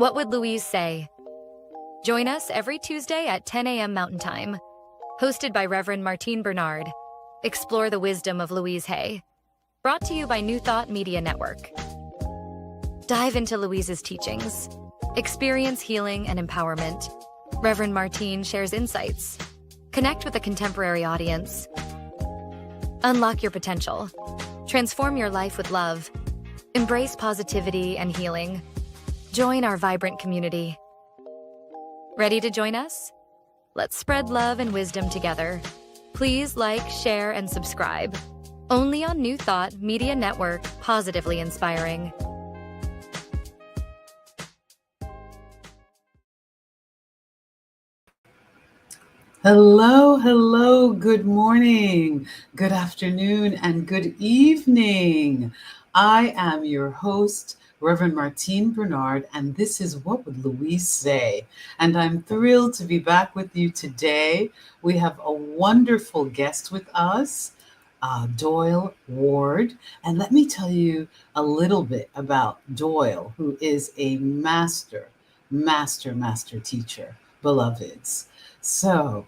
What Would Louise Say? Join us every Tuesday at 10 a.m. Mountain Time. Hosted by Reverend Martine Bernard. Explore the wisdom of Louise Hay. Brought to you by New Thought Media Network. Dive into Louise's teachings. Experience healing and empowerment. Reverend Martine shares insights. Connect with a contemporary audience. Unlock your potential. Transform your life with love. Embrace positivity and healing. Join our vibrant community. Ready to join us? Let's spread love and wisdom together. Please like, share, and subscribe. Only on New Thought Media Network, positively inspiring. Hello, good morning, good afternoon, and good evening. I am your host, Reverend Martine Bernard, and this is What Would Louise Say? And I'm thrilled to be back with you today. We have a wonderful guest with us, Doyle Ward. And let me tell you a little bit about Doyle, who is a master teacher, beloveds. So,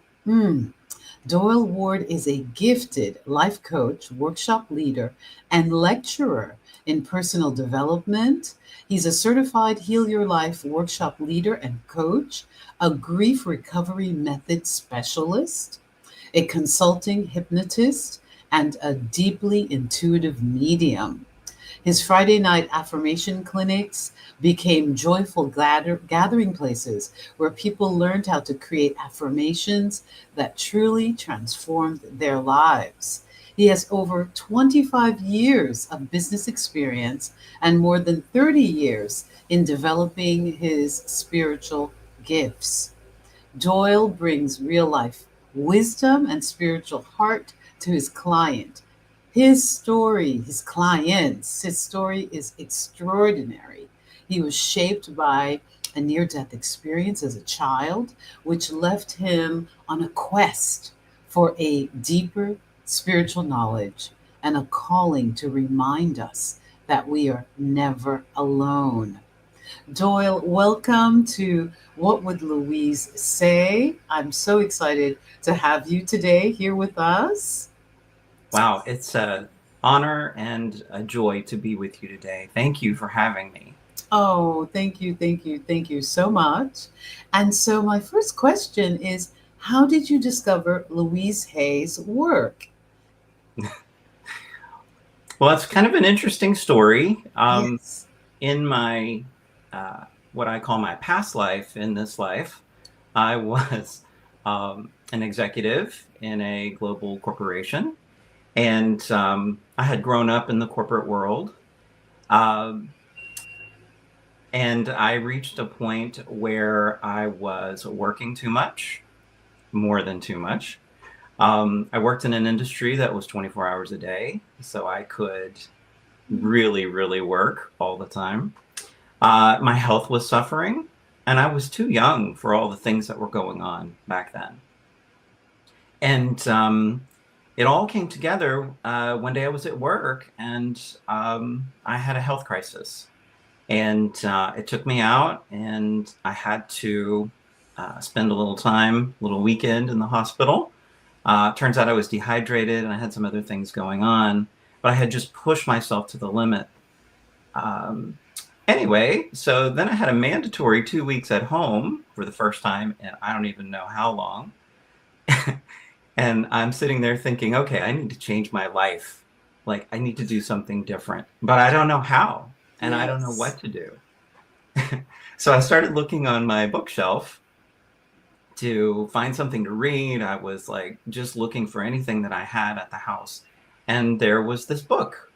Doyle Ward is a gifted life coach, workshop leader, and lecturer in personal development. He's a certified Heal Your Life workshop leader and coach, a grief recovery method specialist, a consulting hypnotist, and a deeply intuitive medium. His Friday night affirmation clinics became joyful gathering places where people learned how to create affirmations that truly transformed their lives. He has over 25 years of business experience and more than 30 years in developing his spiritual gifts. Doyle brings real life wisdom and spiritual heart to his client. His story is extraordinary. He was shaped by a near-death experience as a child, which left him on a quest for a deeper spiritual knowledge and a calling to remind us that we are never alone. Doyle, welcome to What Would Louise Say? I'm so excited to have you today here with us. Wow, it's an honor and a joy to be with you today. Thank you for having me. Oh, thank you so much. And so my first question is, how did you discover Louise Hay's work? Well, it's kind of an interesting story. Yes. In my, what I call my past life, in this life, I was an executive in a global corporation. And I had grown up in the corporate world. And I reached a point where I was working too much, more than too much. I worked in an industry that was 24 hours a day, so I could really, really work all the time. My health was suffering, and I was too young for all the things that were going on back then. And it all came together one day I was at work, and I had a health crisis. And it took me out, and I had to spend a little weekend in the hospital. Turns out I was dehydrated, and I had some other things going on, but I had just pushed myself to the limit. Anyway, so then I had a mandatory 2 weeks at home for the first time, and I don't even know how long. And I'm sitting there thinking, okay, I need to change my life. Like, I need to do something different, but I don't know how, and I don't know what to do. So I started looking on my bookshelf to find something to read. I was like just looking for anything that I had at the house. And there was this book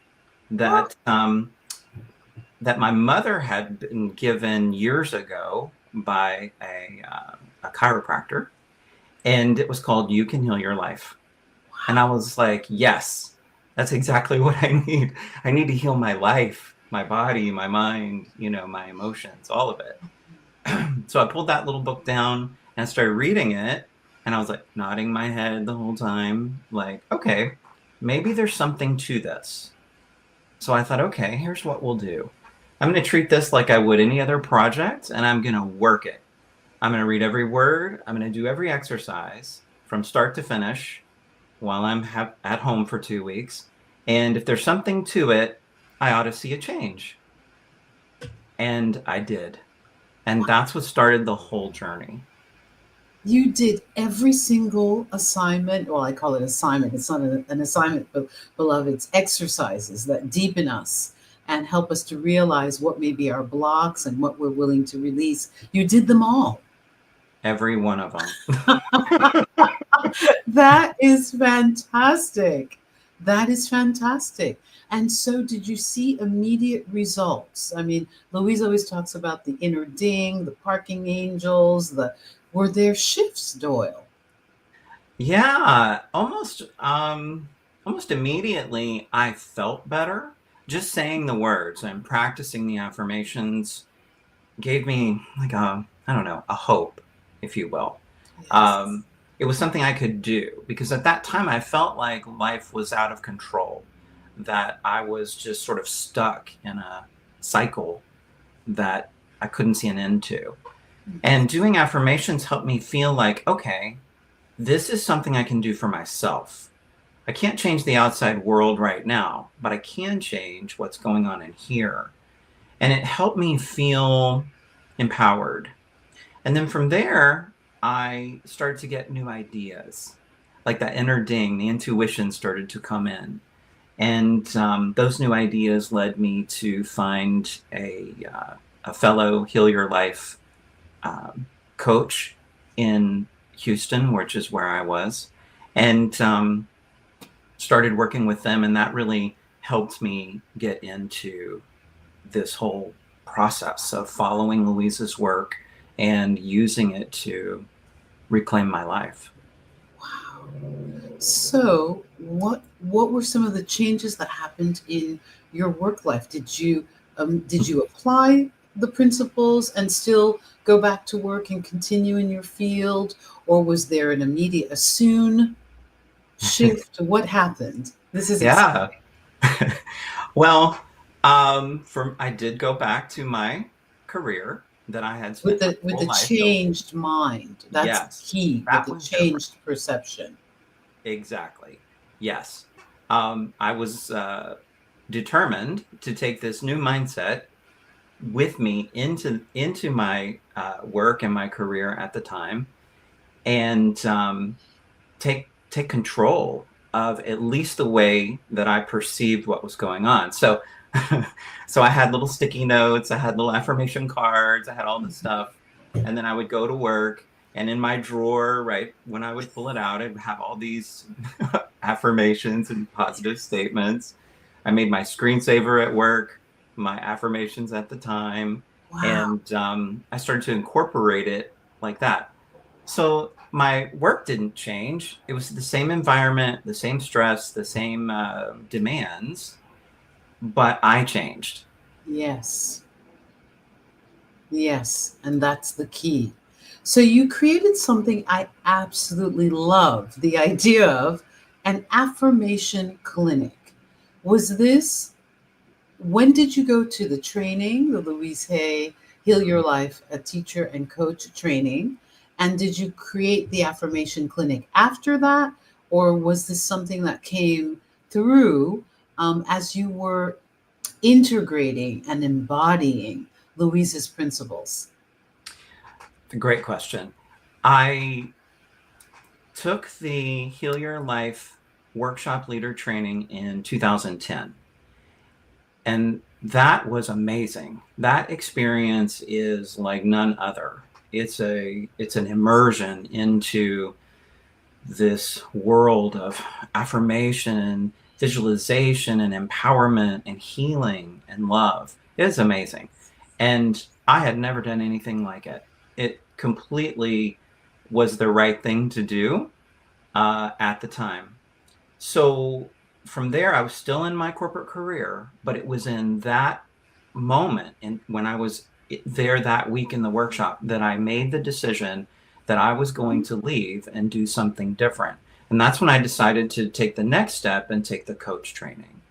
that that my mother had been given years ago by a chiropractor. And it was called You Can Heal Your Life. And I was like, yes, that's exactly what I need. I need to heal my life, my body, my mind, my emotions, all of it. So I pulled that little book down and I started reading it. And I was like nodding my head the whole time, like, okay, maybe there's something to this. So I thought, okay, here's what we'll do. I'm going to treat this like I would any other project, and I'm going to work it. I'm going to read every word. I'm going to do every exercise from start to finish while I'm at home for 2 weeks. And if there's something to it, I ought to see a change. And I did. And that's what started the whole journey. You did every single assignment. Well, I call it assignment. It's not an assignment, but beloved, it's exercises that deepen us and help us to realize what may be our blocks and what we're willing to release. You did them all. Every one of them. That is fantastic. That is fantastic. And so, did you see immediate results? I mean, Louise always talks about the inner ding, the parking angels, were there shifts, Doyle? Yeah, almost immediately I felt better. Just saying the words and practicing the affirmations gave me like I don't know, a hope, if you will. Yes. It was something I could do because at that time I felt like life was out of control, that I was just sort of stuck in a cycle that I couldn't see an end to. And doing affirmations helped me feel like, okay, this is something I can do for myself. I can't change the outside world right now, but I can change what's going on in here. And it helped me feel empowered. And then from there, I started to get new ideas. Like that inner ding, the intuition started to come in. And those new ideas led me to find a fellow Heal Your Life coach in Houston, which is where I was, and started working with them. And that really helped me get into this whole process of following Louise's work and using it to reclaim my life. Wow. So, what were some of the changes that happened in your work life? Did you apply the principles and still go back to work and continue in your field, or was there an immediate, a soon shift? What happened? This is Yeah. exciting. Well, I did go back to my career that I had With spent my the whole life building. changed mind. That's the Yes, key. With that the was different. changed perception. Exactly. Yes. I was determined to take this new mindset with me into my work and my career at the time, and take control of at least the way that I perceived what was going on. So, so I had little sticky notes, I had little affirmation cards, I had all this stuff, and then I would go to work. And in my drawer, right when I would pull it out, I'd have all these affirmations and positive statements. I made my screensaver at work, my affirmations at the time, Wow. and I started to incorporate it like that. So my work didn't change. It was the same environment, the same stress, the same demands, but I changed. Yes. Yes. And that's the key. So you created something I absolutely love the idea of an affirmation clinic. Was this, when did you go to the training, the Louise Hay Heal Your Life, a teacher and coach training? And did you create the affirmation clinic after that? Or was this something that came through as you were integrating and embodying Louise's principles? Great question. I took the Heal Your Life workshop leader training in 2010. And that was amazing. That experience is like none other. It's an immersion into this world of affirmation, visualization, and empowerment, and healing and love. It's amazing. And I had never done anything like it. It completely was the right thing to do at the time. So from there, I was still in my corporate career, but it was in that moment, and when I was there that week in the workshop, that I made the decision that I was going to leave and do something different. And that's when I decided to take the next step and take the coach training.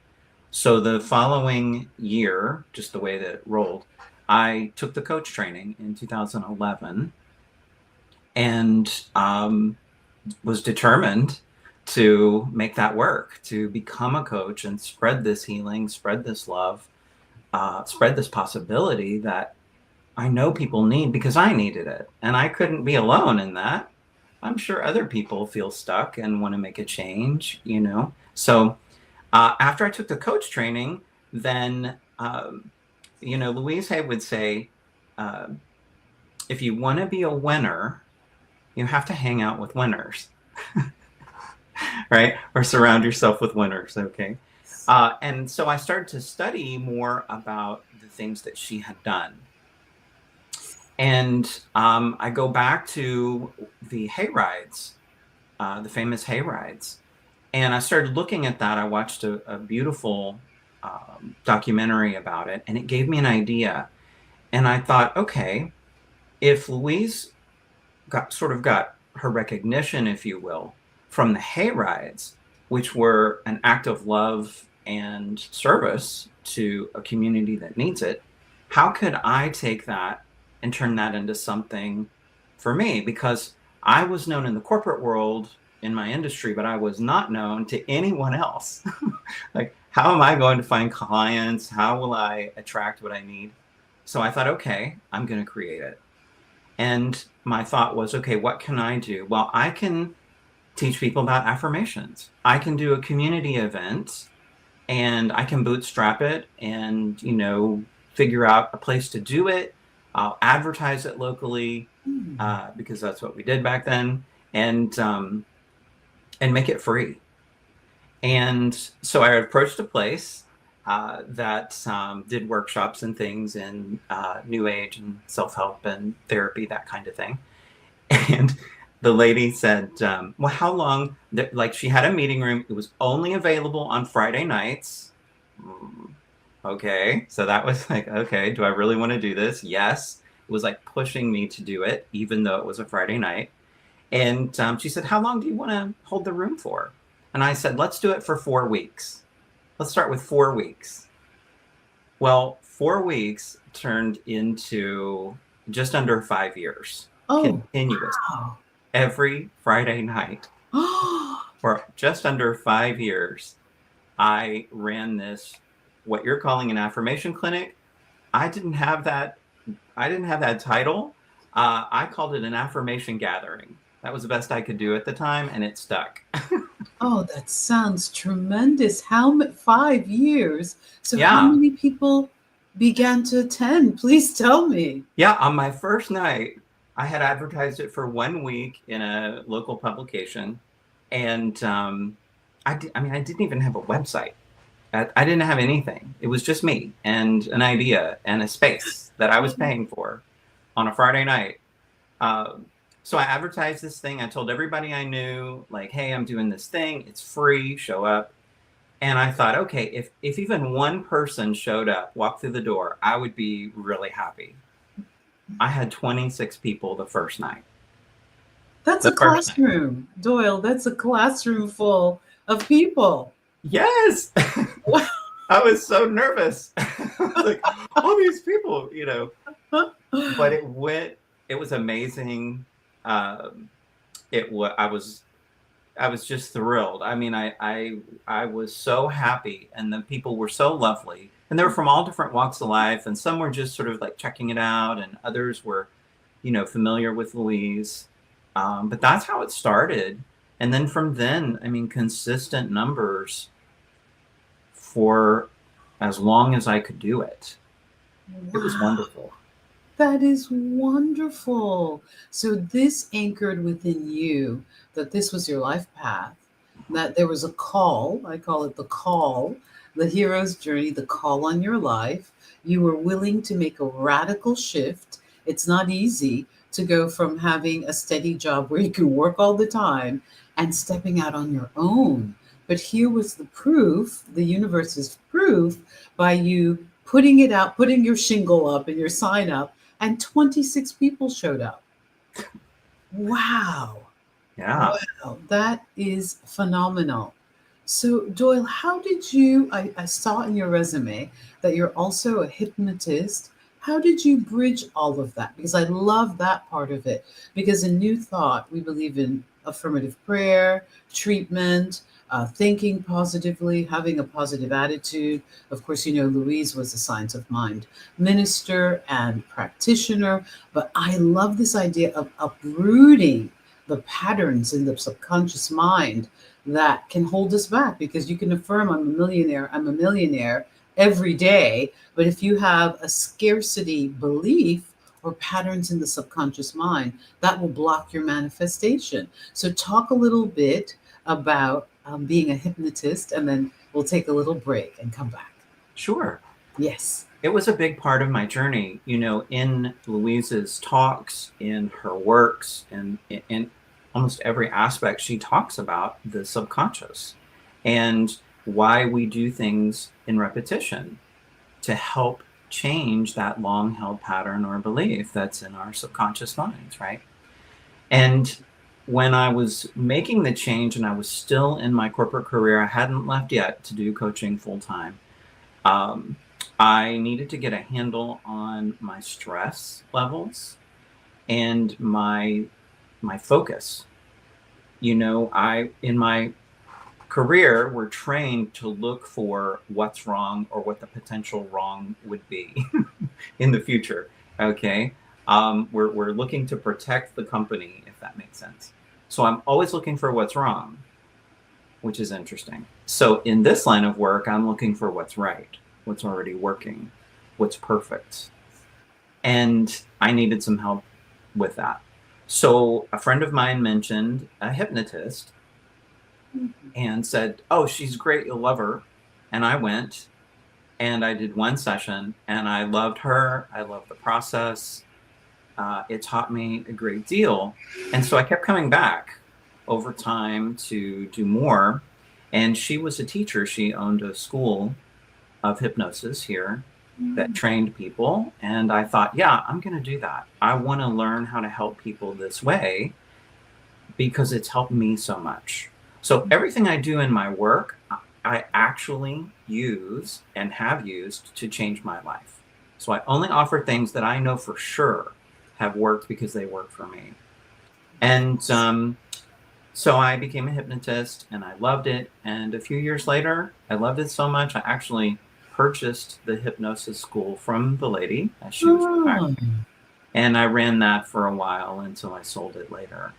So the following year, just the way that it rolled, I took the coach training in 2011 and was determined to make that work, to become a coach and spread this healing, spread this love, spread this possibility that I know people need, because I needed it. And I couldn't be alone in that. I'm sure other people feel stuck and want to make a change, you know? So after I took the coach training, then, you know, Louise Hay would say, uh, if you want to be a winner, you have to hang out with winners, right? Or surround yourself with winners, okay? And so I started to study more about the things that she had done. And I go back to the hay rides, the famous hay rides. And I started looking at that. I watched a beautiful documentary about it, and it gave me an idea. And I thought, okay, if Louise got her recognition, if you will, from the hay rides, which were an act of love and service to a community that needs it, how could I take that and turn that into something for me? Because I was known in the corporate world in my industry, but I was not known to anyone else. Like, how am I going to find clients? How will I attract what I need? So I thought, okay, I'm going to create it. And my thought was, okay, what can I do? Well, I can teach people about affirmations. I can do a community event, and I can bootstrap it and, you know, figure out a place to do it. I'll advertise it locally, because that's what we did back then, and make it free. And so I approached a place that did workshops and things in New Age and self-help and therapy, that kind of thing. And the lady said, well, how long? Like, she had a meeting room. It was only available on Friday nights. Okay. So that was like, okay, do I really want to do this? Yes. It was like pushing me to do it, even though it was a Friday night. And she said, how long do you want to hold the room for? And I said, let's do it for 4 weeks. Let's start with 4 weeks. Well, 4 weeks turned into just under 5 years. Continuous. Wow. Every Friday night for just under 5 years, I ran this, what you're calling an affirmation clinic. I didn't have that title. I called it an affirmation gathering. That was the best I could do at the time, and it stuck. Oh, that sounds tremendous. 5 years? So Yeah. how many people began to attend? Please tell me. Yeah, on my first night, I had advertised it for 1 week in a local publication, and I didn't even have a website. I didn't have anything. It was just me and an idea and a space that I was paying for on a Friday night. So I advertised this thing. I told everybody I knew, like, hey, I'm doing this thing. It's free. Show up. And I thought, okay, if even one person showed up, walked through the door, I would be really happy. I had 26 people the first night. That's a classroom, Doyle. That's a classroom full of people. Yes. I was so nervous. Like, all these people, you know. But it was amazing. I was just thrilled. I mean, I was so happy, and the people were so lovely, and they were from all different walks of life, and some were just sort of like checking it out, and others were, you know, familiar with Louise. But that's how it started. And then from then, I mean, consistent numbers for as long as I could do it. Wow. It was wonderful. That is wonderful. So this anchored within you that this was your life path, that there was a call. I call it the call, the hero's journey, the call on your life. You were willing to make a radical shift. It's not easy to go from having a steady job where you can work all the time and stepping out on your own. But here was the proof, the universe's proof, by you putting it out, putting your shingle up and your sign up, and 26 people showed up. Wow. Yeah. Wow. That is phenomenal. So, Doyle, how did you? I saw in your resume that you're also a hypnotist. How did you bridge all of that? Because I love that part of it. Because in New Thought, we believe in affirmative prayer, treatment, thinking positively, having a positive attitude. Of course, you know, Louise was a Science of Mind minister and practitioner. But I love this idea of uprooting the patterns in the subconscious mind that can hold us back, because you can affirm I'm a millionaire every day, but if you have a scarcity belief or patterns in the subconscious mind, that will block your manifestation. So talk a little bit about being a hypnotist, and then we'll take a little break and come back. Sure. Yes. It was a big part of my journey, in Louise's talks, in her works, and in almost every aspect, she talks about the subconscious and why we do things in repetition to help change that long held pattern or belief that's in our subconscious minds, right? And when I was making the change and I was still in my corporate career, I hadn't left yet to do coaching full time. I needed to get a handle on my stress levels and my focus. I in my career we're trained to look for what's wrong or what the potential wrong would be in the future. Okay. We're looking to protect the company, if that makes sense. So I'm always looking for what's wrong, which is interesting. So in this line of work, I'm looking for what's right, what's already working, what's perfect. And I needed some help with that. So a friend of mine mentioned a hypnotist and said, "Oh, she's great, you'll love her." And I went and I did one session and I loved her. I loved the process. It taught me a great deal. And so I kept coming back over time to do more. And she was a teacher. She owned a school of hypnosis here that trained people. And I thought, yeah, I'm going to do that. I want to learn how to help people this way because it's helped me so much. So everything I do in my work, I actually use and have used to change my life. So I only offer things that I know for sure have worked because they work for me. And so I became a hypnotist and I loved it. And a few years later, I loved it so much, I actually purchased the hypnosis school from the lady as she was retiring. And I ran that for a while until I sold it later.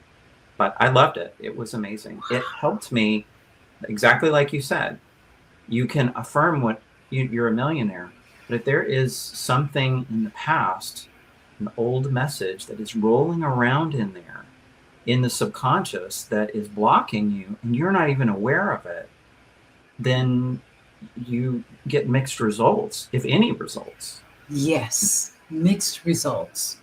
But I loved it. It was amazing. It helped me, exactly like you said. You can affirm what you're a millionaire, but if there is something in the past, an old message that is rolling around in there, in the subconscious, that is blocking you, and you're not even aware of it, then you get mixed results, if any results. Yes, mixed results.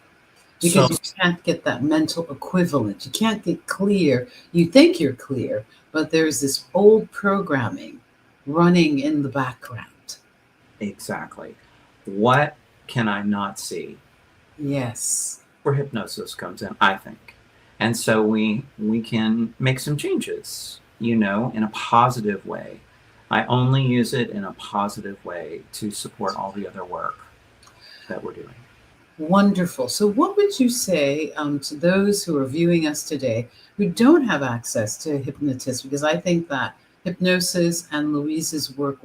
So Because you can't get that mental equivalent. You can't get clear. You think you're clear, but there's this old programming running in the background. exactly. What can I not see? Yes. Where hypnosis comes in, I think. And so we can make some changes, in a positive way. I only use it in a positive way to support all the other work that we're doing. Wonderful. So, what would you say to those who are viewing us today who don't have access to hypnotists? Because I think that hypnosis and Louise's work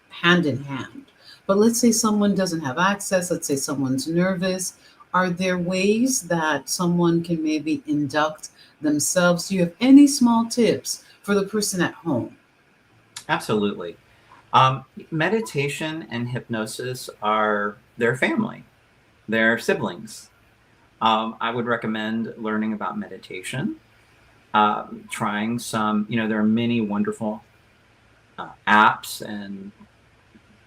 hand in hand. But let's say someone doesn't have access, let's say someone's nervous. Are there ways that someone can maybe induct themselves? Do you have any small tips for the person at home? Absolutely. Meditation and hypnosis are their family, they're siblings. I would recommend learning about meditation, trying some, there are many wonderful apps and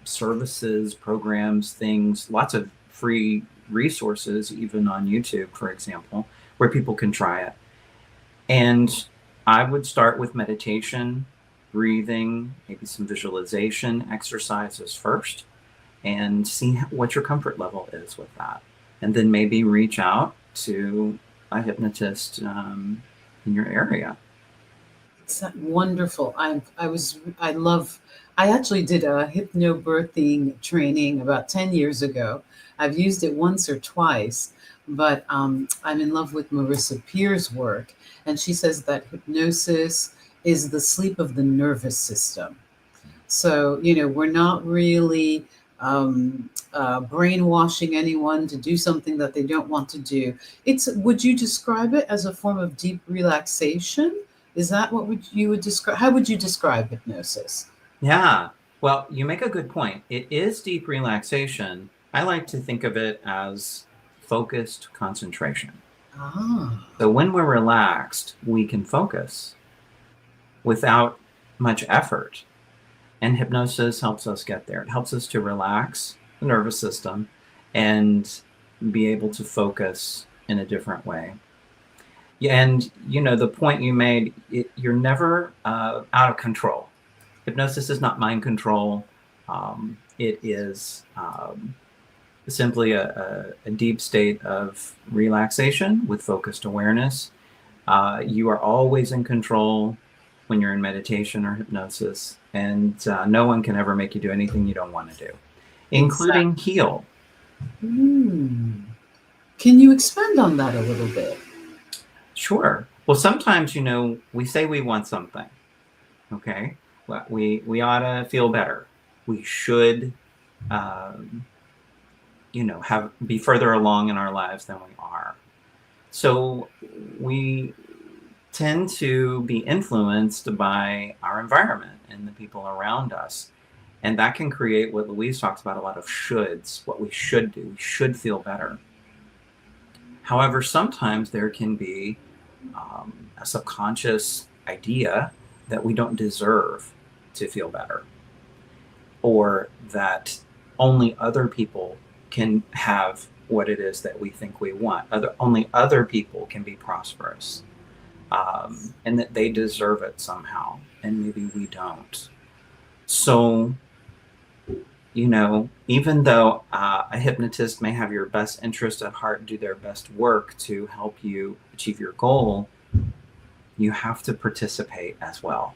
services, programs, things, lots of free resources, even on YouTube, for example, where people can try it. And I would start with meditation, breathing, maybe some visualization exercises first, and see what your comfort level is with that. And then maybe reach out to a hypnotist in your area. Wonderful. I actually did a hypnobirthing training about 10 years ago. I've used it once or twice, but I'm in love with Marissa Peer's work. And she says that hypnosis is the sleep of the nervous system. So, we're not really brainwashing anyone to do something that they don't want to do. Would you describe it as a form of deep relaxation? Is that what you would describe? How would you describe hypnosis? Yeah. Well, you make a good point. It is deep relaxation. I like to think of it as focused concentration. Ah, So when we're relaxed, we can focus without much effort. And hypnosis helps us get there. It helps us to relax the nervous system and be able to focus in a different way. Yeah, and the point you made, you're never out of control. Hypnosis is not mind control. It is simply a deep state of relaxation with focused awareness. You are always in control when you're in meditation or hypnosis, and no one can ever make you do anything you don't want to do, including exactly. heal. Hmm. Can you expand on that a little bit? Sure. Well, sometimes, we say we want something, okay? Well, we ought to feel better. We should, um, be further along in our lives than we are. So we tend to be influenced by our environment and the people around us. And that can create what Louise talks about, a lot of shoulds, what we should do. We should feel better. However, sometimes there can be a subconscious idea that we don't deserve to feel better, or that only other people can have what it is that we think we want. Only other people can be prosperous, and that they deserve it somehow, and maybe we don't. So, even though a hypnotist may have your best interest at heart, do their best work to help you achieve your goal, you have to participate as well.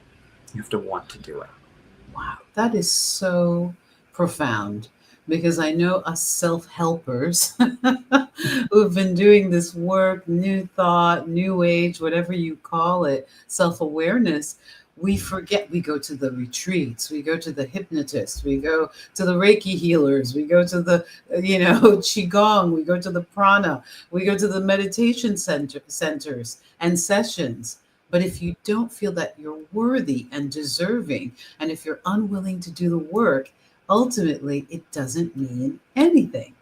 You have to want to do it. Wow, that is so profound because I know us self helpers who've been doing this work, new thought, new age, whatever you call it, self awareness. We forget, we go to the retreats, we go to the hypnotists, we go to the Reiki healers, we go to the, Qigong, we go to the prana, we go to the meditation centers and sessions. But if you don't feel that you're worthy and deserving, and if you're unwilling to do the work, ultimately it doesn't mean anything.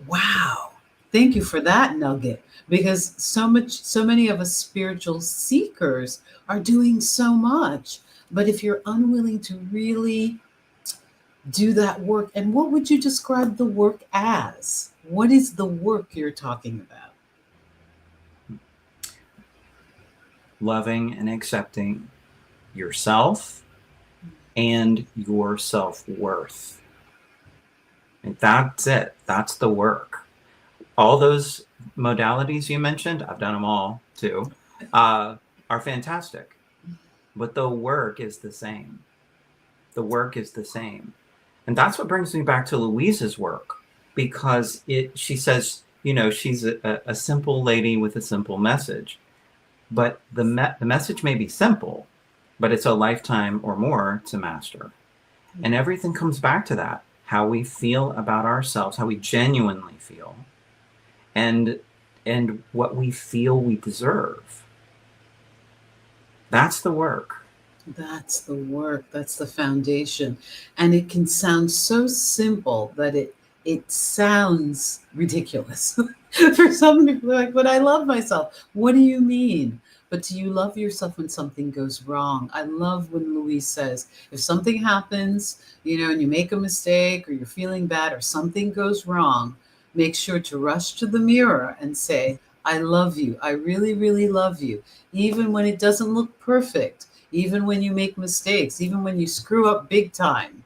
Wow. Thank you for that nugget because so many of us spiritual seekers are doing so much. But if you're unwilling to really do that work, and what would you describe the work as? What is the work you're talking about? Loving and accepting yourself and your self-worth. And that's it. That's the work. All those modalities you mentioned, I've done them all too, are fantastic. But the work is the same. The work is the same. And that's what brings me back to Louise's work, because she says, she's a simple lady with a simple message. But the message may be simple, but it's a lifetime or more to master. And everything comes back to that, how we feel about ourselves, how we genuinely feel, and what we feel we deserve. That's the work. That's the work. That's the foundation. And it can sound so simple that it sounds ridiculous. For some people, they're like, but I love myself. What do you mean? But do you love yourself when something goes wrong? I love when Louise says, if something happens, and you make a mistake or you're feeling bad or something goes wrong, make sure to rush to the mirror and say, I love you. I really, really love you. Even when it doesn't look perfect, even when you make mistakes, even when you screw up big time.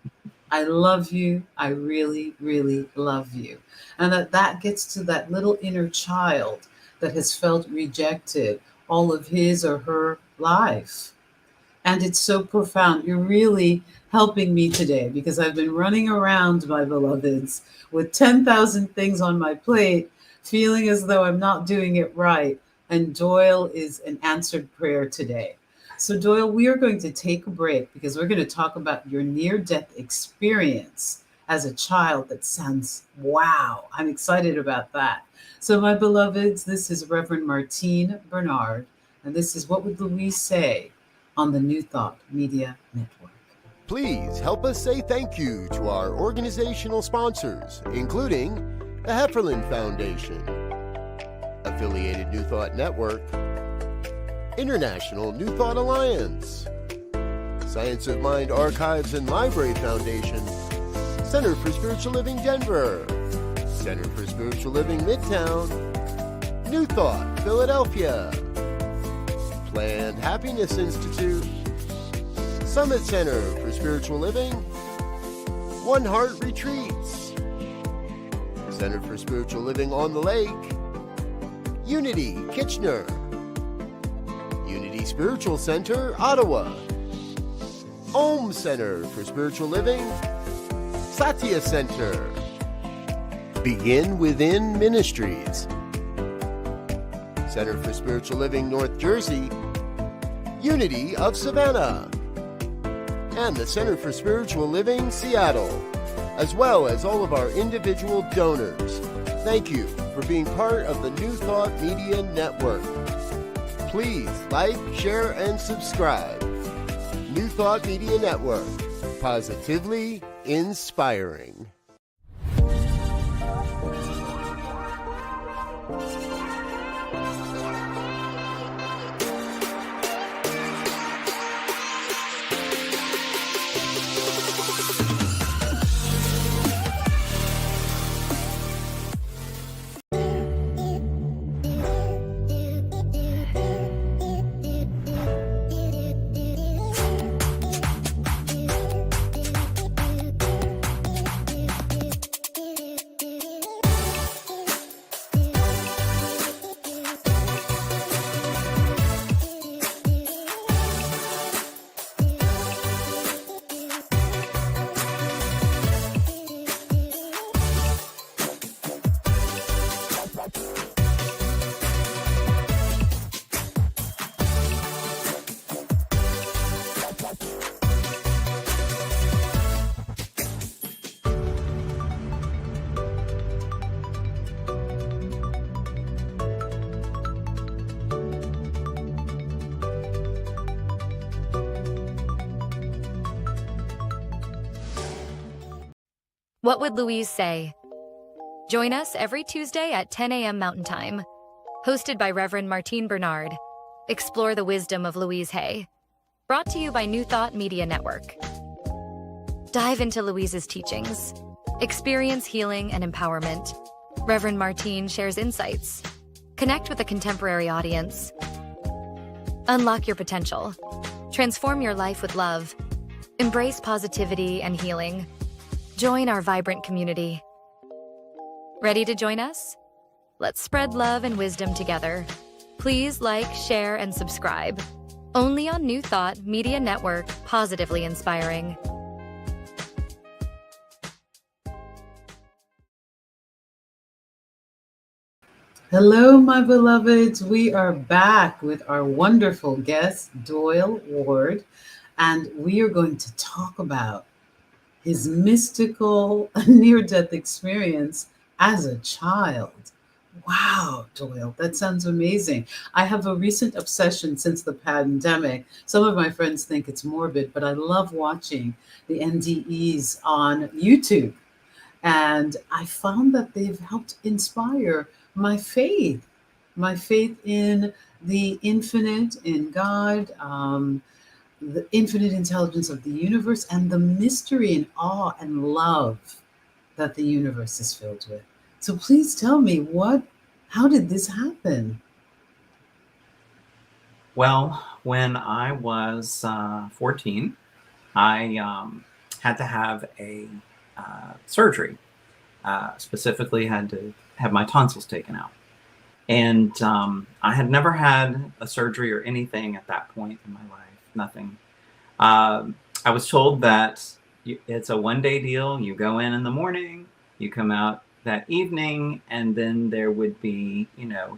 I love you. I really, really love you. And that gets to that little inner child that has felt rejected all of his or her life. And it's so profound. You're really helping me today because I've been running around, my beloveds, with 10,000 things on my plate, feeling as though I'm not doing it right. And Doyle is an answered prayer today. So, Doyle, we are going to take a break because we're going to talk about your near death experience as a child. That sounds wow. I'm excited about that. So, my beloveds, this is Reverend Martine Bernard, and this is What Would Louise Say on the New Thought Media Network. Please help us say thank you to our organizational sponsors, including the Hefferland Foundation, Affiliated New Thought Network, International New Thought Alliance, Science of Mind Archives and Library Foundation, Center for Spiritual Living Denver, Center for Spiritual Living Midtown, New Thought Philadelphia, Planned Happiness Institute, Summit Center for Spiritual Living, One Heart Retreats, Center for Spiritual Living on the Lake, Unity Kitchener, Unity Spiritual Center Ottawa, Om Center for Spiritual Living, Satya Center, Begin Within Ministries, Center for Spiritual Living North Jersey, Unity of Savannah, and the Center for Spiritual Living Seattle, as well as all of our individual donors. Thank you for being part of the New Thought Media Network. Please like, share, and subscribe. New Thought Media Network, positively inspiring. What Would Louise Say? Join us every Tuesday at 10 a.m. Mountain Time. Hosted by Reverend Martine Bernard. Explore the wisdom of Louise Hay. Brought to you by New Thought Media Network. Dive into Louise's teachings. Experience healing and empowerment. Reverend Martine shares insights. Connect with a contemporary audience. Unlock your potential. Transform your life with love. Embrace positivity and healing. Join our vibrant community. Ready to join us? Let's spread love and wisdom together. Please like, share, and subscribe. Only on New Thought Media Network, positively inspiring. Hello, my beloveds. We are back with our wonderful guest, Doyle Ward, and we are going to talk about his mystical near-death experience as a child. Wow, Doyle, that sounds amazing. I have a recent obsession since the pandemic. Some of my friends think it's morbid, but I love watching the NDEs on YouTube. And I found that they've helped inspire my faith in the infinite, in God, the infinite intelligence of the universe, and the mystery and awe and love that the universe is filled with. So please tell me, how did this happen? Well, when I was 14, I had to have a surgery. Specifically, had to have my tonsils taken out. And I had never had a surgery or anything at that point in my life, nothing. I was told that it's a one-day deal. You go in the morning, you come out that evening, and then there would be,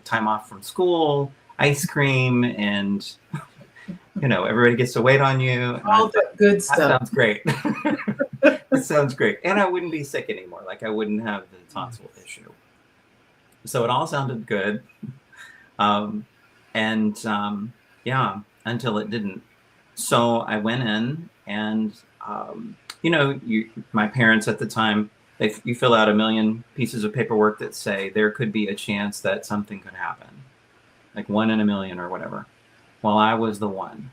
time off from school, ice cream, and, everybody gets to wait on you. And All that good that stuff. sounds great. It sounds great. And I wouldn't be sick anymore. Like I wouldn't have the tonsil issue. So it all sounded good. Yeah, until it didn't. So I went in and, my parents at the time, you fill out a million pieces of paperwork that say there could be a chance that something could happen, like 1 in a million or whatever. Well, I was the one.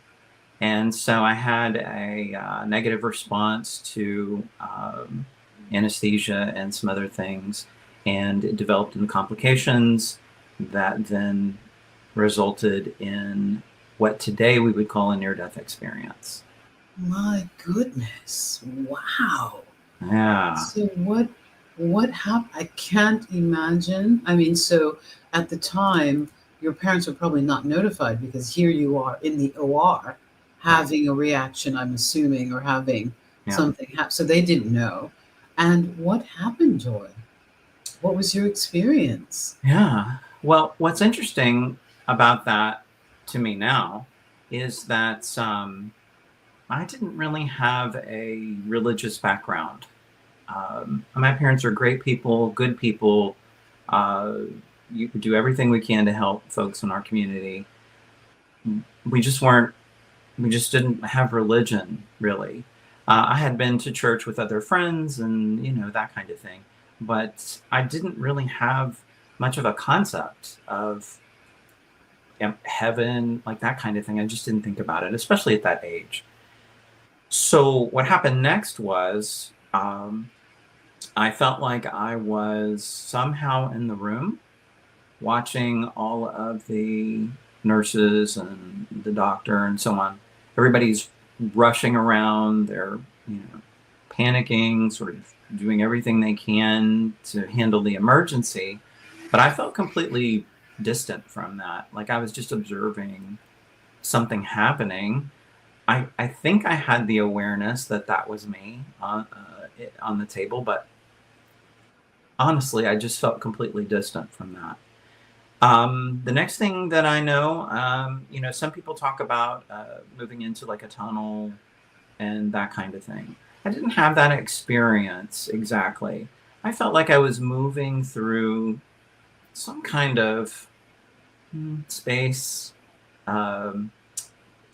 And so I had a negative response to anesthesia and some other things, and it developed into complications that then resulted in what today we would call a near-death experience. My goodness. Wow. Yeah. So what happened? I can't imagine. I mean, so at the time, your parents were probably not notified because here you are in the OR having a reaction, I'm assuming, or having something happen. So they didn't know. And what happened, Joy? What was your experience? Yeah. Well, what's interesting about that to me now is that I didn't really have a religious background. My parents are great people, good people. You do everything we can to help folks in our community. We just didn't have religion, really. I had been to church with other friends and, that kind of thing. But I didn't really have much of a concept of heaven, like that kind of thing. I just didn't think about it, especially at that age. So what happened next was I felt like I was somehow in the room watching all of the nurses and the doctor and so on. Everybody's rushing around. They're, panicking, sort of doing everything they can to handle the emergency. But I felt completely distant from that. Like I was just observing something happening. I think I had the awareness that was me on the table, but honestly, I just felt completely distant from that. The next thing that I know, some people talk about moving into like a tunnel and that kind of thing. I didn't have that experience exactly. I felt like I was moving through some kind of space.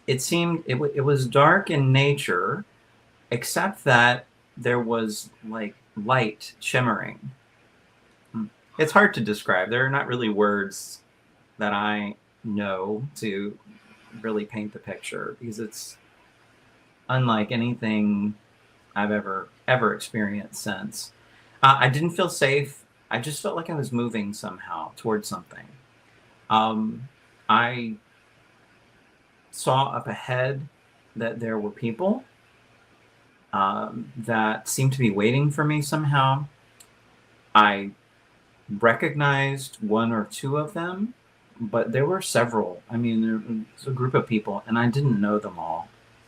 It seemed it was dark in nature, except that there was like light shimmering. It's hard to describe. There are not really words that I know to really paint the picture because it's unlike anything I've ever experienced since. I didn't feel safe. I just felt like I was moving somehow towards something. I saw up ahead that there were people that seemed to be waiting for me somehow. I recognized one or two of them, but there were several. I mean, there was a group of people, and I didn't know them all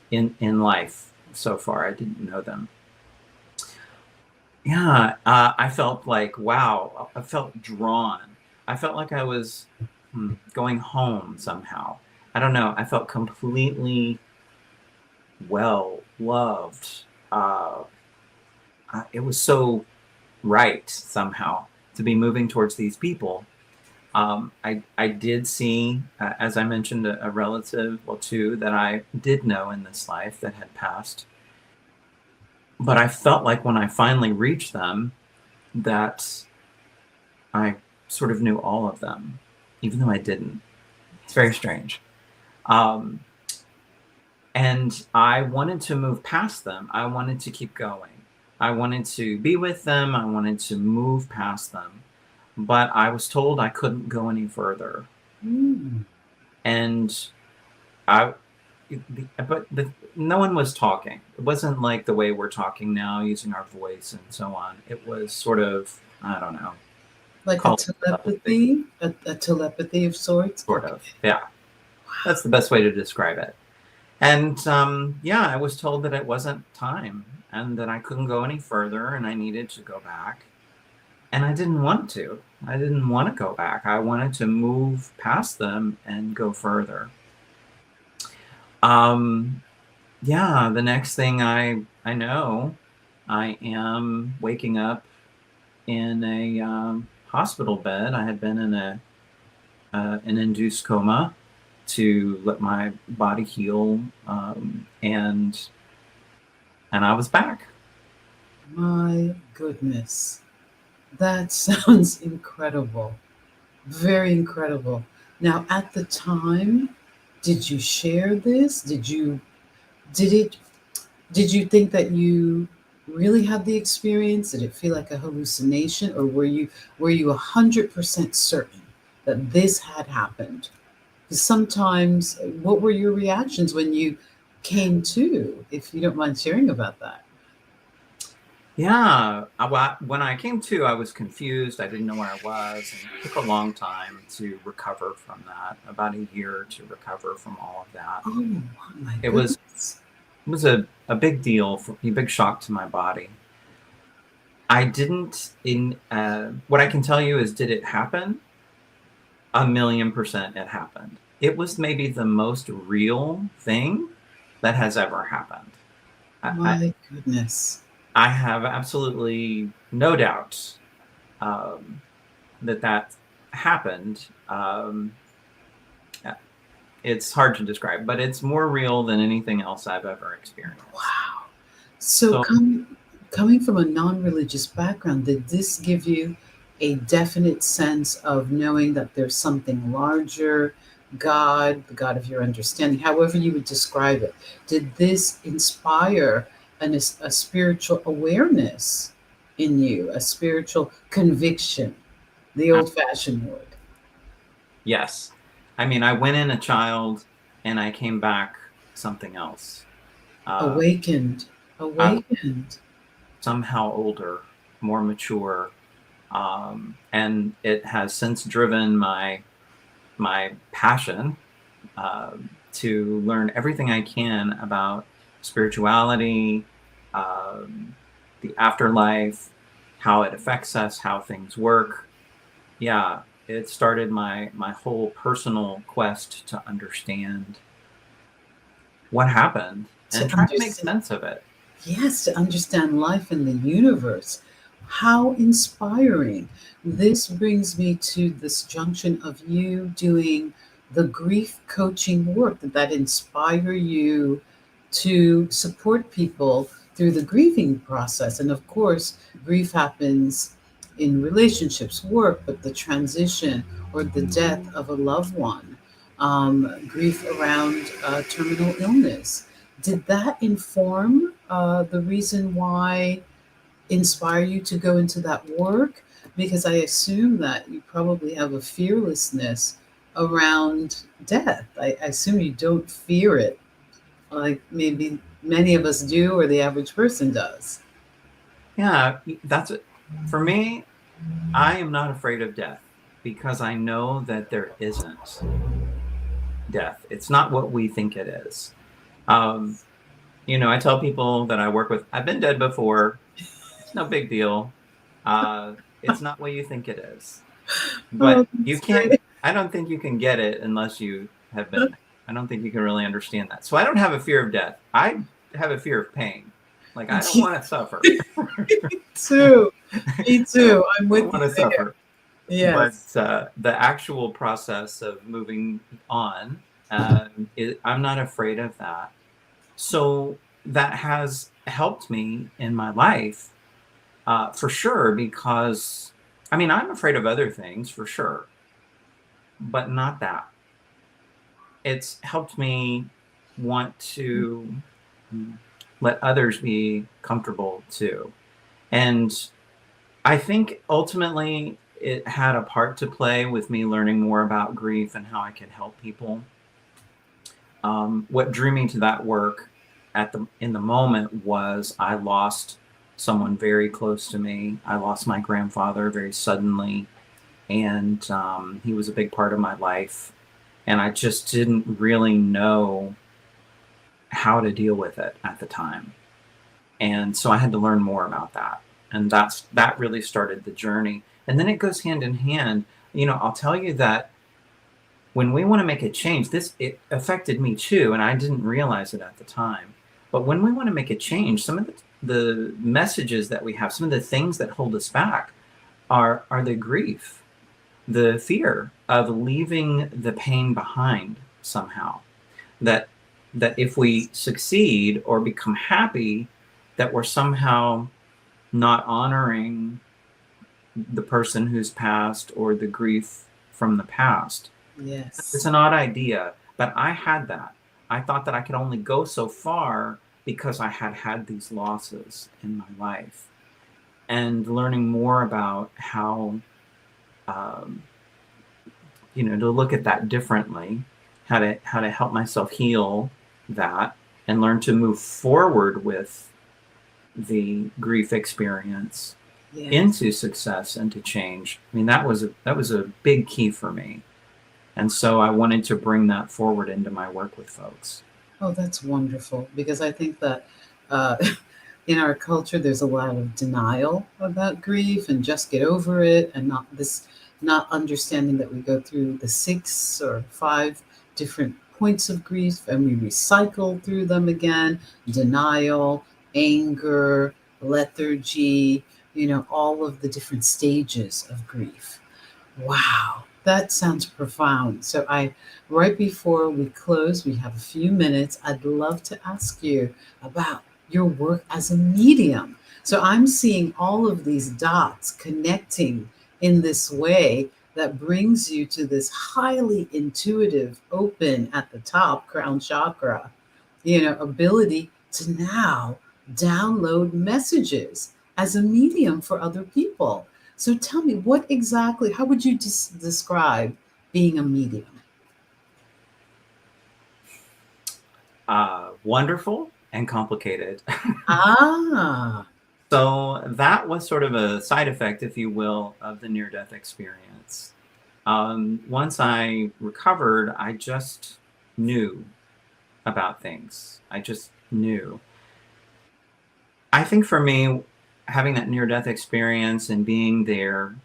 in life so far. I didn't know them. Yeah, I felt like, wow, I felt drawn. I felt like I was going home somehow. I don't know. I felt completely well loved. It was so right somehow to be moving towards these people. I did see, as I mentioned, a relative, well, two that I did know in this life that had passed. But I felt like when I finally reached them, that I sort of knew all of them, even though I didn't. It's very strange. And I wanted to move past them. I wanted to keep going. I wanted to be with them. I wanted to move past them. But I was told I couldn't go any further. And no one was talking. It wasn't like the way we're talking now, using our voice and so on. It was sort of, I don't know, Like a call it telepathy, telepathy, a telepathy of sorts? sort Okay. of. Yeah, that's the best way to describe it. And yeah, I was told that it wasn't time and that I couldn't go any further and I needed to go back. And I didn't want to. I didn't want to go back. I wanted to move past them and go further. Um, yeah, the next thing I know, I am waking up in a hospital bed. I had been in an induced coma to let my body heal, and I was back. My goodness. That sounds incredible. Very incredible. Now, at the time, did you share this? Did it, did you think that you really had the experience? Did it feel like a hallucination, or were you 100% certain that this had happened? Because sometimes, what were your reactions when you came to, if you don't mind sharing about that? Yeah, when I came to, I was confused. I didn't know where I was, and it took a long time to recover from that. About a year to recover from all of that. Oh my It was goodness. it was a big deal, a big shock to my body. I didn't in what I can tell you is, did it happen? 1,000,000% it happened. It was maybe the most real thing that has ever happened. I, I, My goodness. I have absolutely no doubt um, that happened. Yeah, it's hard to describe, but it's more real than anything else I've ever experienced. Wow. So So coming from a non-religious background, did this give you a definite sense of knowing that there's something larger, God, the God of your understanding, however you would describe it? Did this inspire a spiritual awareness in you, a spiritual conviction, the uh, old-fashioned word? yes, I mean, I went in a child and I came back something else. Uh, Awakened, I was awakened. somehow older, more mature, and it has since driven my passion to learn everything I can about spirituality, um, the afterlife, how it affects us, how things work. Yeah, it started my whole personal quest to understand what happened To and try to make understand. sense of it. Yes, to understand life in the universe. How inspiring. This brings me to this junction of you doing the grief coaching work. Did that inspire you to support people through the grieving process? And of course, grief happens in relationships, work, but the transition or the death of a loved one, grief around terminal illness. Did that inform the reason why inspire you to go into that work? Because I assume that you probably have a fearlessness around death. I assume you don't fear it like maybe many of us do or the average person does. Yeah, that's it. For me, I am not afraid of death because I know that there isn't death. It's not what we think it is. Um, I tell people that I work with, I've been dead before. It's no big deal. It's not what you think it is. Oh, But you that's can't, great. I don't think you can get it unless you have been there. I don't think you can really understand that. So I don't have a fear of death. I have a fear of pain. Like, I don't want to suffer. Me too. Me I don't, too. I'm I don't with want you to there. suffer. But Yes. the actual process of moving on, I'm not afraid of that. So that has helped me in my life for sure, because I mean, I'm afraid of other things for sure, but not that. It's helped me want to let others be comfortable too. And I think ultimately it had a part to play with me learning more about grief and how I could help people. What drew me to that work in the moment was I lost someone very close to me. I lost my grandfather very suddenly. and he was a big part of my life, and I just didn't really know how to deal with it at the time. And so I had to learn more about that. And that really started the journey. And then it goes hand in hand. I'll tell you that when we want to make a change, it affected me too, and I didn't realize it at the time. But when we want to make a change, some of the messages that we have, some of the things that hold us back are the grief, the fear of leaving the pain behind somehow. That if we succeed or become happy, that we're somehow not honoring the person who's passed or the grief from the past. Yes. It's an odd idea, but I had that. I thought that I could only go so far because I had these losses in my life. And learning more about how, to look at that differently, how to help myself heal that and learn to move forward with the grief experience into success and to change. I mean, that was a big key for me. And so I wanted to bring that forward into my work with folks. Oh, that's wonderful, because I think that in our culture, there's a lot of denial about grief and just get over it, and not understanding that we go through the 6 or 5 different points of grief and we recycle through them again: denial, anger, lethargy, all of the different stages of grief. Wow, that sounds profound. So right before we close, we have a few minutes. I'd love to ask you about your work as a medium. So I'm seeing all of these dots connecting in this way that brings you to this highly intuitive, open at the top, crown chakra, ability to now download messages as a medium for other people. So tell me, how would you describe being a medium? Wonderful and complicated. Ah. So that was sort of a side effect, if you will, of the near-death experience. Once I recovered, I just knew about things. I just knew. I think for me, having that near-death experience and being there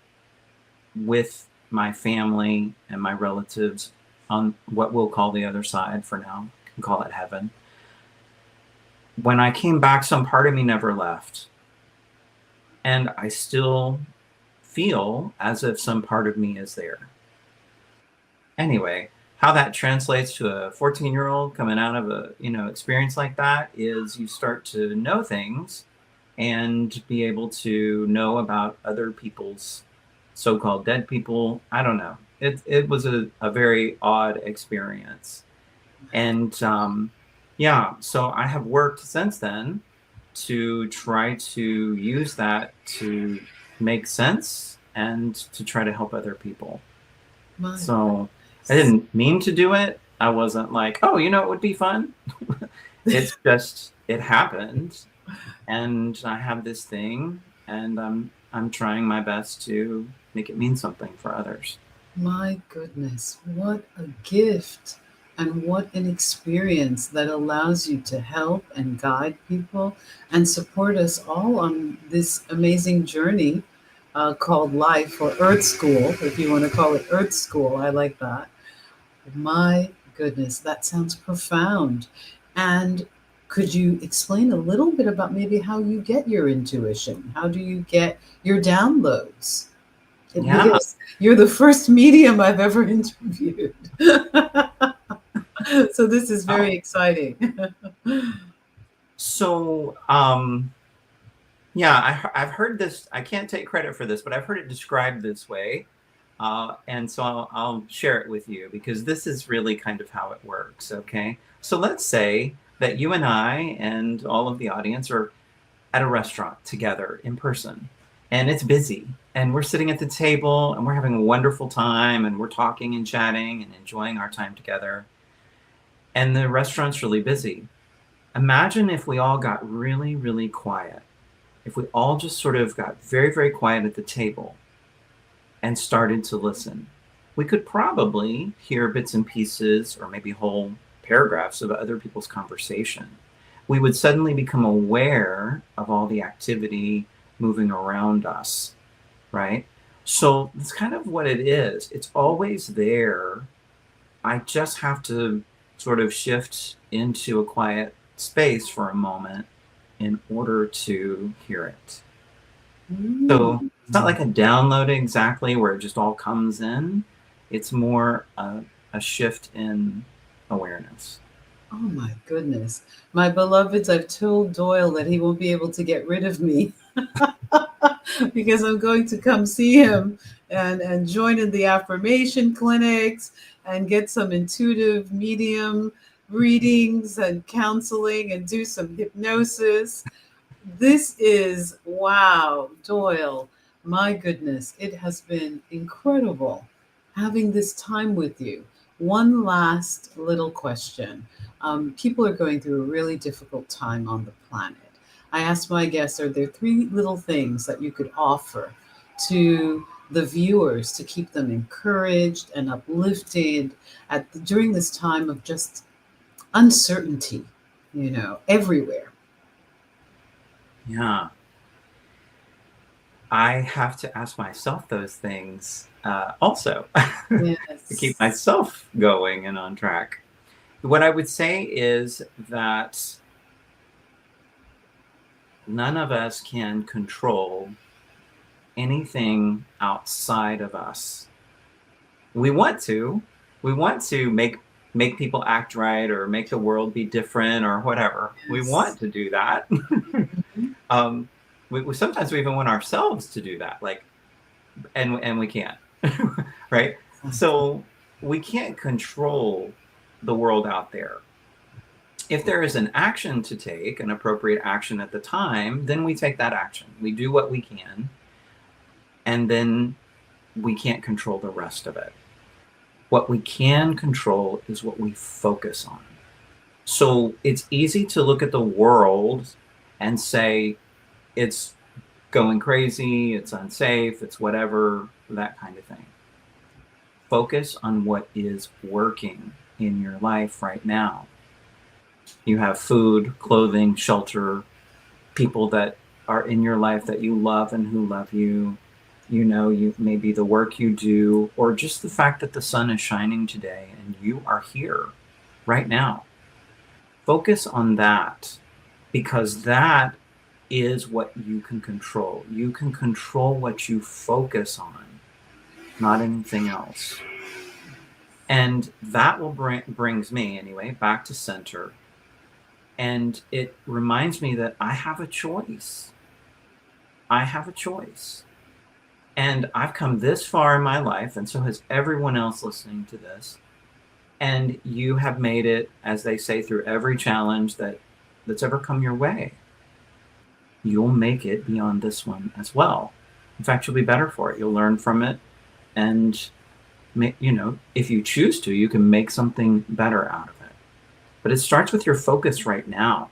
with my family and my relatives on what we'll call the other side for now, we can call it heaven. When I came back, some part of me never left. And I still feel as if some part of me is there. Anyway, how that translates to a 14-year-old coming out of a experience like that is you start to know things and be able to know about other people's so-called dead people. I don't know. It was a very odd experience. And so I have worked since then to try to use that to make sense and to try to help other people. So I didn't mean to do it. I wasn't like, oh, it would be fun. It's just, it happened. And I have this thing, and I'm trying my best to make it mean something for others. My goodness, what a gift and what an experience that allows you to help and guide people and support us all on this amazing journey called life, or Earth School, if you want to call it Earth School. I like that. My goodness, that sounds profound. And could you explain a little bit about maybe how you get your intuition? How do you get your downloads? Because you're the first medium I've ever interviewed. So this is very exciting. So, I've heard this. I can't take credit for this, but I've heard it described this way. And so I'll share it with you, because this is really kind of how it works. Okay. So let's say that you and I and all of the audience are at a restaurant together in person, and it's busy, and we're sitting at the table and we're having a wonderful time, and we're talking and chatting and enjoying our time together. And the restaurant's really busy. Imagine if we all got really, really quiet. If we all just sort of got very, very quiet at the table and started to listen, we could probably hear bits and pieces or maybe whole paragraphs of other people's conversation. We would suddenly become aware of all the activity moving around us, right? So that's kind of what it is. It's always there. I just have to sort of shift into a quiet space for a moment in order to hear it. So it's not like a download exactly where it just all comes in. It's more a shift in awareness. Oh my goodness. My beloveds, I've told Doyle that he won't be able to get rid of me because I'm going to come see him and join in the affirmation clinics and get some intuitive medium readings and counseling and do some hypnosis. This is wow, Doyle. My goodness, it has been incredible having this time with you. One last little question. People are going through a really difficult time on the planet. I asked my guests, are there three little things that you could offer to the viewers to keep them encouraged and uplifted during this time of just uncertainty, everywhere? Yeah. I have to ask myself those things also Yes. to keep myself going and on track. What I would say is that none of us can control anything outside of us. We want to make people act right or make the world be different or whatever. Yes. We want to do that. We sometimes we even want ourselves to do that, and we can't, right? So we can't control the world out there. If there is an action to take, an appropriate action at the time, then we take that action. We do what we can, and then we can't control the rest of it. What we can control is what we focus on. So it's easy to look at the world and say, it's going crazy, it's unsafe, it's whatever, that kind of thing. Focus on what is working in your life right now. You have food, clothing, shelter, people that are in your life that you love and who love you. You maybe the work you do, or just the fact that the sun is shining today and you are here right now. Focus on that, because that is what you can control. You can control what you focus on, not anything else. And that will brings me anyway back to center. And it reminds me that I have a choice. I have a choice. And I've come this far in my life, and so has everyone else listening to this. And you have made it, as they say, through every challenge that's ever come your way. You'll make it beyond this one as well. In fact, you'll be better for it. You'll learn from it. And, if you choose to, you can make something better out of it. But it starts with your focus right now.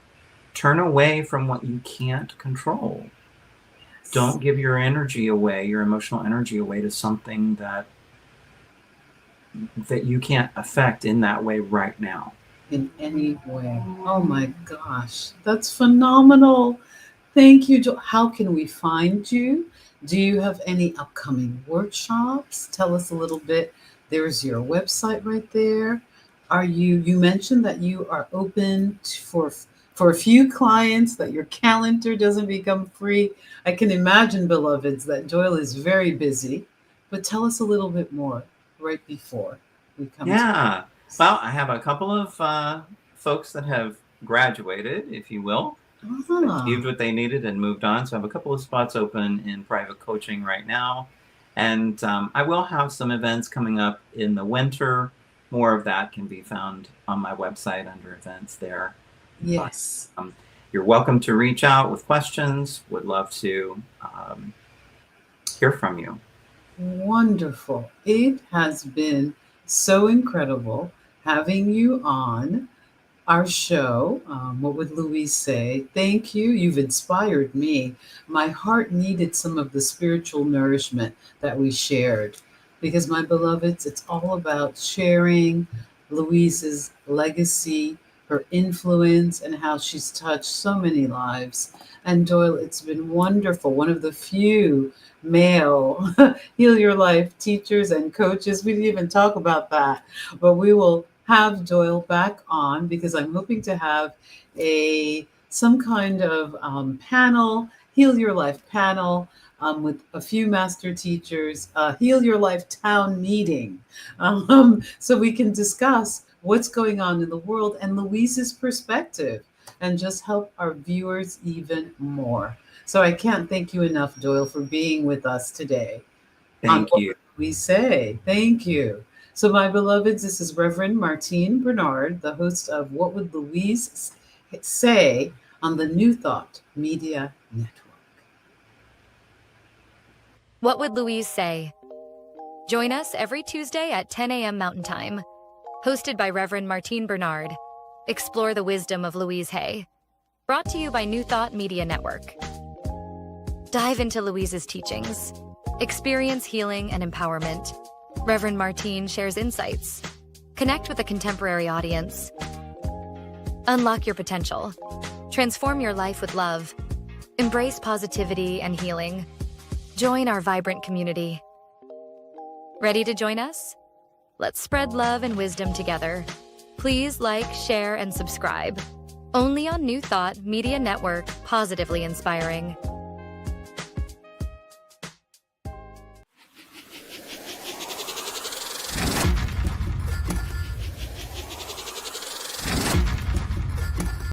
Turn away from what you can't control. Don't give your energy away, your emotional energy away, to something that you can't affect in that way right now. In any way. Oh my gosh, that's phenomenal. Thank you. How can we find you? Do you have any upcoming workshops? Tell us a little bit. There's your website right there. You mentioned that you are open for a few clients, that your calendar doesn't become free. I can imagine, beloveds, that Doyle is very busy, but tell us a little bit more right before we come. Yeah. Well, I have a couple of folks that have graduated, if you will, achieved what they needed and moved on. So I have a couple of spots open in private coaching right now. And I will have some events coming up in the winter. More of that can be found on my website under events there. Yes. But, you're welcome to reach out with questions. Would love to hear from you. Wonderful. It has been so incredible having you on. our show, What Would Louise Say? Thank you. You've inspired me. My heart needed some of the spiritual nourishment that we shared because, my beloveds, it's all about sharing Louise's legacy, her influence, and how she's touched so many lives. And Doyle, it's been wonderful. One of the few male Heal Your Life teachers and coaches. We didn't even talk about that, but we will have Doyle back on because I'm hoping to have a some kind of panel, Heal Your Life panel, with a few master teachers, Heal Your Life town meeting, so we can discuss what's going on in the world and Louise's perspective and just help our viewers even more. So I can't thank you enough, Doyle, for being with us today on Thank What you. We Say. Thank you. So, my beloveds, this is Reverend Martine Bernard, the host of What Would Louise Say on the New Thought Media Network. What Would Louise Say? Join us every Tuesday at 10 a.m. Mountain Time. Hosted by Reverend Martine Bernard. Explore the wisdom of Louise Hay. Brought to you by New Thought Media Network. Dive into Louise's teachings. Experience healing and empowerment. Reverend Martine shares insights. Connect with a contemporary audience. Unlock your potential. Transform your life with love. Embrace positivity and healing. Join our vibrant community. Ready to join us? Let's spread love and wisdom together. Please like, share, and subscribe. Only on New Thought Media Network, positively inspiring.